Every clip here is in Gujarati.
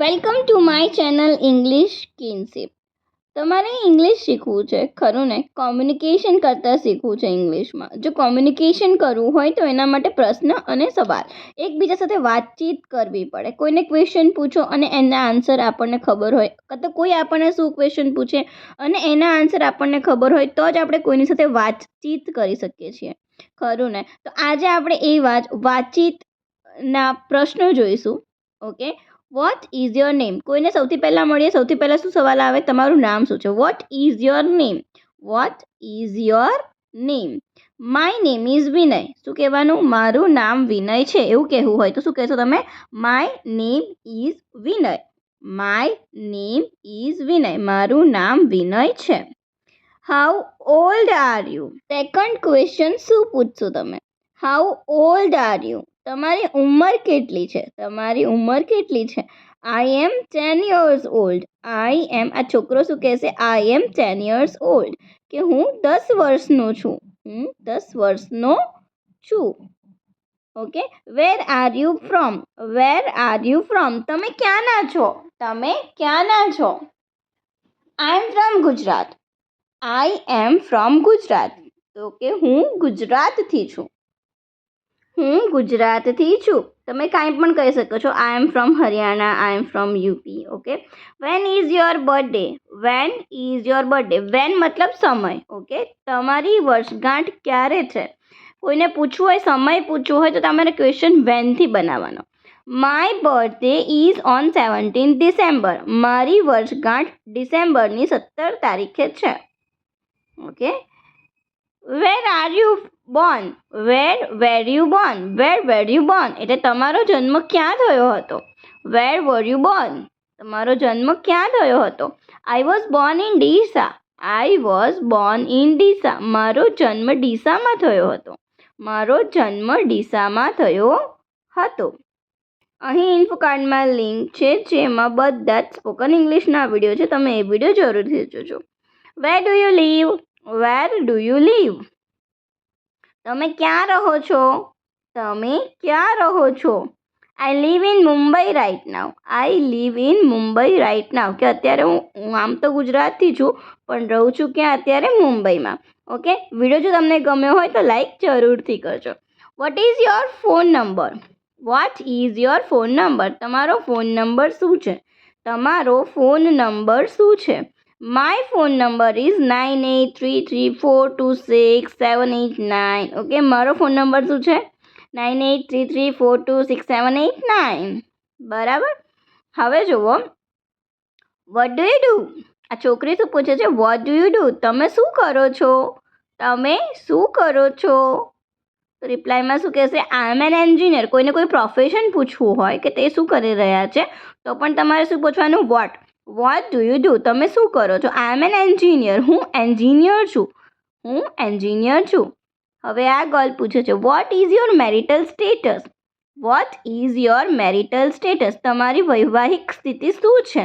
Welcome to my channel English kinship. તમારે ઇંગ્લિશ શીખવું છે ખરું ને? કોમ્યુનિકેશન કરતાં શીખવું છે ઇંગ્લિશમાં. જો કોમ્યુનિકેશન કરવું હોય તો એના માટે પ્રશ્ન અને સવાલ એકબીજા સાથે વાતચીત કરવી પડે. કોઈને ક્વેશ્ચન પૂછો અને એના આન્સર આપણને ખબર હોય, કાં તો કોઈ આપણને શું ક્વેશ્ચન પૂછે અને એના આન્સર આપણને ખબર હોય તો જ આપણે કોઈની સાથે વાતચીત કરી શકીએ છીએ, ખરું ને? તો આજે આપણે એ વાતચીતના પ્રશ્નો જોઈશું. Okay, vote is your name? કોઈને સૌથી પહેલાં મળીએ, સૌથી પહેલાં શું સવાલ આવે? તમારું નામ શું છે? What is your name? What is your name? My name is Vinay. શું કહેવાનું? મારું નામ વિનય છે, એવું કહેવું હોય તો શું કહેશો તમે? My name is Vinay. My name is Vinay. મારું નામ વિનય છે. How old are you? Second question શું પૂછશો તમે? How old are you? તમારી ઉંમર કેટલી છે? તમારી ઉંમર કેટલી છે? આઈ એમ 10 years old. આઈ એમ, આ છોકરો શું કહેશે? આઈ એમ 10 years old, કે હું 10 વર્ષનો છું. હું 10 વર્ષનો છું. Okay, where are you from? Where are you from? તમે ક્યાંના છો? તમે ક્યાંના છો? I am from Gujarat. I am from Gujarat, તો કે હું ગુજરાતથી છું. હું ગુજરાતથી છું. તમે કાંઈ પણ કહી શકો છો. I am from Haryana, I am from UP. Okay, when is your birthday? When is your birthday? When મતલબ સમય. ઓકે, તમારી વર્ષગાંઠ ક્યારે છે? કોઈને પૂછવું હોય, સમય પૂછવું હોય તો તમારે ક્વેશ્ચન વેનથી બનાવવાનો. My birthday is on 17 December. મારી વર્ષગાંઠ ડિસેમ્બરની 17 તારીખે છે. Okay, where are you born? Where you born? Where you born એટલે તમારો જન્મ ક્યાં થયો હતો? Where were you born? તમારો જન્મ ક્યાં થયો હતો? I was born in Deesa. I was born in Deesa. મારો જન્મ ડીસામાં થયો હતો. મારો જન્મ ડીસામાં થયો હતો. અહીં ઇન્ફો કાર્ડમાં લિંક છે જેમાં બધા જ સ્પોકન ઇંગ્લિશના વિડીયો છે. તમે એ વિડીયો જરૂરથી જોજો. Where do you live? Where do you live? તમે ક્યાં રહો છો? તમે ક્યાં રહો છો? I live in Mumbai right now. I live in Mumbai right now, કે અત્યારે હું આમ તો ગુજરાતથી છું પણ રહું છું ક્યાં? અત્યારે મુંબઈમાં. ઓકે, વિડીયો જો તમને ગમ્યો હોય તો લાઈક જરૂરથી કરજો. Vote is your phone number? Vote is your phone number? તમારો ફોન નંબર શું છે? તમારો ફોન નંબર શું છે? My phone number is 9833426789. Okay, મારો ફોન નંબર શું છે? 9833426789. બરાબર. હવે જુઓ, વોટ ડુ યુ ડુ? આ છોકરી શું પૂછે છે? Vote do you do? તમે શું કરો છો? તમે શું કરો છો? તો રિપ્લાયમાં શું કહેશે? આઈ એમ એન એન્જિનિયર. કોઈને કોઈ પ્રોફેશન પૂછવું હોય કે તે શું કરી રહ્યા છે તો પણ તમારે શું પૂછવાનું? What. What do you do? તમે શું કરો છો? I am an engineer. હું એન્જિનિયર છું. હું એન્જિનિયર છું. હવે આ ગર્લ પૂછે છે, what is your marital status? What is your marital status? તમારી વૈવાહિક સ્થિતિ શું છે?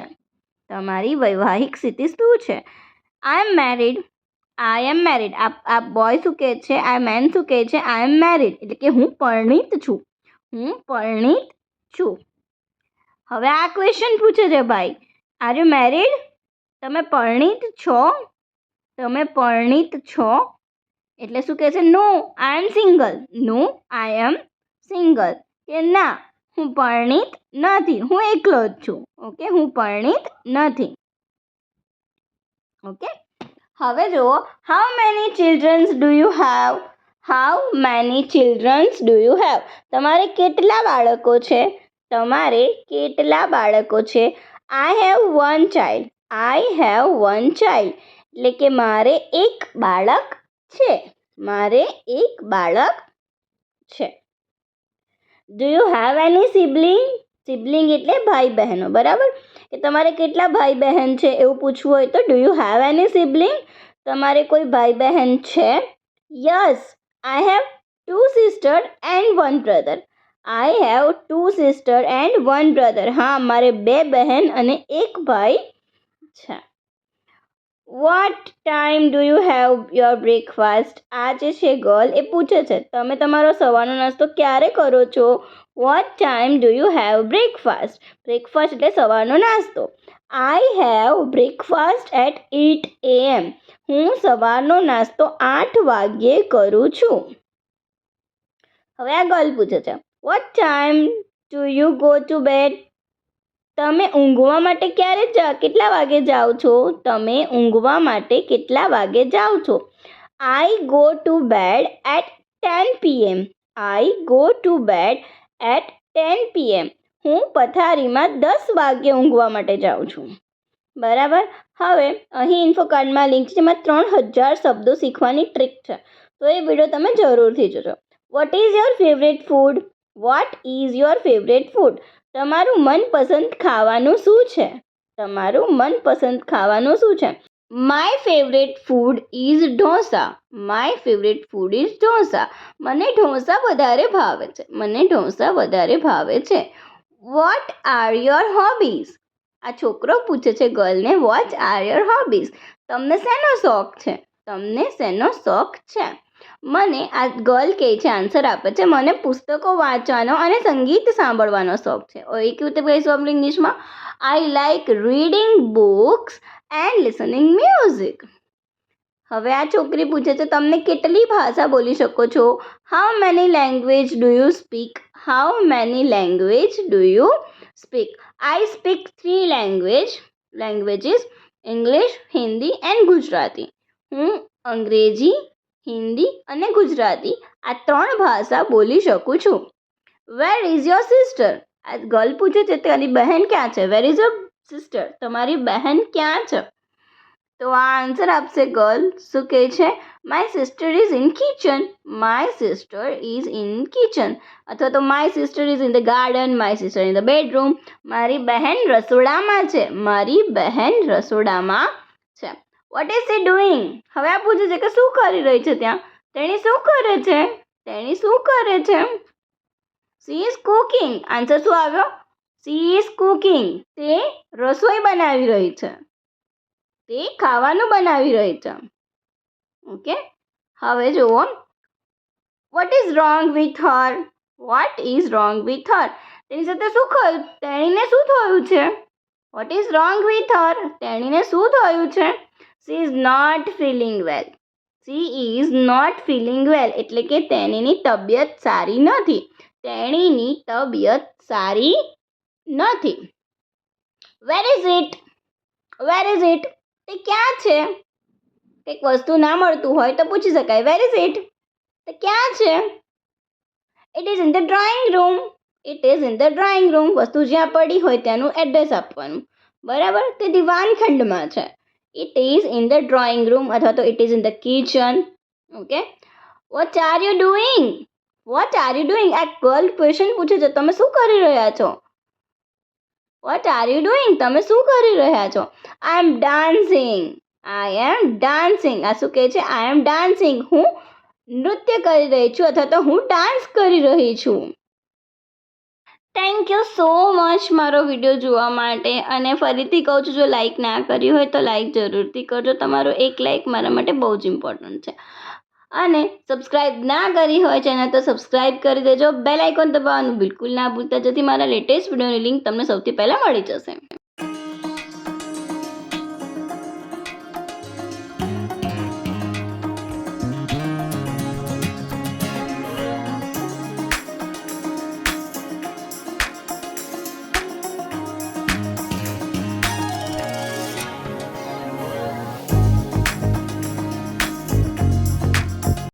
તમારી વૈવાહિક સ્થિતિ શું છે? આઈ એમ મેરિડ. આઈ એમ મેરિડ. આ બોય શું કહે છે? આ મેન શું કહે છે? આઈ એમ મેરિડ, એટલે કે હું પરણિત છું. હું પરણિત છું. હવે આ ક્વેશ્ચન પૂછે છે ભાઈ, આર યુ મેરિડ? તમે પરણિત છો? તમે પરણિત છો? એટલે શું કહે છે? નો, આઈ એમ સિંગલ. નો, આઈ એમ સિંગલ, કે ના હું પરણિત નથી, હું એકલો જ છું. ઓકે, હું પરણિત નથી. ઓકે, હવે જુઓ, how many childrens do you have? How many childrens do you have? તમારે કેટલા બાળકો છે? તમારે કેટલા બાળકો છે? I have one child. I have one child, એટલે કે મારે એક બાળક છે. મારે એક બાળક છે. Do you have any sibling? Sibling એટલે ભાઈ બહેનો, બરાબર? કે તમારે કેટલા ભાઈ બહેન છે એવું પૂછવું હોય તો do you have any sibling? તમારે કોઈ ભાઈ બહેન છે? Yes, I have 2 sister and 1 brother. I have 2 sister and 1 brother. હા, મારે 2 બહેન અને 1 ભાઈ છે. What time do you have your breakfast? આ જે છે ગર્લ એ પૂછે છે તમે તમારો સવારનો નાસ્તો ક્યારે કરો છો? What time do you have breakfast? Breakfast એટલે સવારનો નાસ્તો. I have breakfast at 8 AM. હું સવારનો નાસ્તો 8 વાગ્યે કરું છું. હવે આ ગર્લ પૂછે છે what time do you go to bed? તમે ઊંઘવા માટે કેટલા વાગે જાઓ છો? તમે ઊંઘવા માટે કેટલા વાગે જાઓ છો? I go to bed at 10 PM. I go to bed at 10 PM. હું પથારીમાં 10 વાગ્યે ઊંઘવા માટે જાઉં છું. બરાબર. હવે અહીં ઇન્ફો કાર્ડમાં લિંક છે જેમાં 3000 શબ્દો શીખવાની ટ્રીક છે, તો એ વિડીયો તમે જરૂરથી જોજો. Vote is your favourite food? Vote is your favourite food? તમારું મનપસંદ ખાવાનું શું છે? તમારું મનપસંદ ખાવાનું શું છે? My favourite food is dosa. My favourite food is dosa. મને ઢોસા વધારે ભાવે છે. મને ઢોસા વધારે ભાવે છે. What are your hobbies? આ છોકરો પૂછે છે ગર્લને વોટ આર યોર હોબીઝ? તમને શેનો શોખ છે? તમને શેનો શોખ છે? મને આ ગર્લ કહે છે આન્સર આપે છે મને પુસ્તકો વાંચવાનો અને સંગીત સાંભળવાનો શોખ છે. એ કેવી રીતે કહીશું આપણે ઇંગ્લિશમાં? I like reading books and listening music. હવે આ છોકરી પૂછે છે તમને કેટલી ભાષા બોલી શકો છો? How many language do you speak? How many language do you speak? I speak 3 languages English, Hindi and Gujarati. હું અંગ્રેજી, હિન્દી અને ગુજરાતી આ 3 ભાષા બોલી શકું છું. Where is your sister? આ ગર્લ પૂછે છે તારી બહેન ક્યાં છે? Where is your sister? તમારી બહેન ક્યાં છે? તો આ આન્સર આપશે ગર્લ. શું કહે છે? My sister is in kitchen. My sister is in kitchen. અથવા તો my sister is in the garden. My sister in the bedroom. મારી બહેન રસોડામાં છે. મારી બહેન રસોડામાં છે. What is she doing? હવે આ પૂછે છે કે શું કરી રહી છે ત્યાં? તેણી શું કરે છે? તેણી શું કરે છે? She is cooking. આન્સર શું આવ્યો? She is cooking. તે રસોઈ બનાવી રહી છે. તે ખાવાનું બનાવી રહી છે. ઓકે. હવે જુઓ what is wrong with her? What is wrong with her? તેની સાથે તેણીને શું થયું છે? What is wrong with her? તેણીને શું થયું છે? She is not feeling well. She is not feeling well એટલે કે તેણીની તબિયત સારી નથી. તેણીની તબિયત સારી નથી. Where is it? Where is it? તે ક્યાં છે? કંઈક વસ્તુ ના મળતું હોય તો પૂછી શકાય વેર ઇઝ ઇટ? તે ક્યાં છે? It is in the drawing room. It is in the drawing room. વસ્તુ જ્યાં પડી હોય ત્યાંનું એડ્રેસ આપવાનું. બરાબર. તે દીવાનખંડમાં છે. It is in the drawing room અથવા તો it is in the kitchen. Okay. What are you doing? What are you doing? આ ગર્લ ક્વેશ્ચન પૂછે છે તમે શું કરી રહ્યા છો? What are you doing? તમે શું કરી રહ્યા છો? I M dancing. I M dancing. આ શું કહે છે? આઈ એમ ડાન્સિંગ. હું નૃત્ય કરી રહી છું અથવા તો હું ડાન્સ કરી રહી છું. થેન્ક યુ સો મચ મારો વિડીયો જોવા માટે. અને ફરીથી કહું છું જો લાઈક ના કરી હોય તો લાઈક જરૂરથી કરજો. તમારો એક લાઈક મારા માટે બહુ જ ઇમ્પોર્ટન્ટ છે. અને સબસ્ક્રાઈબ ના કરી હોય ચેનલ તો સબસ્ક્રાઈબ કરી દેજો. બેલ આઇકોન દબાવવાનું બિલકુલ ના ભૂલતા જેથી મારા લેટેસ્ટ વિડીયોની લિંક તમને સૌથી પહેલાં મળી જશે.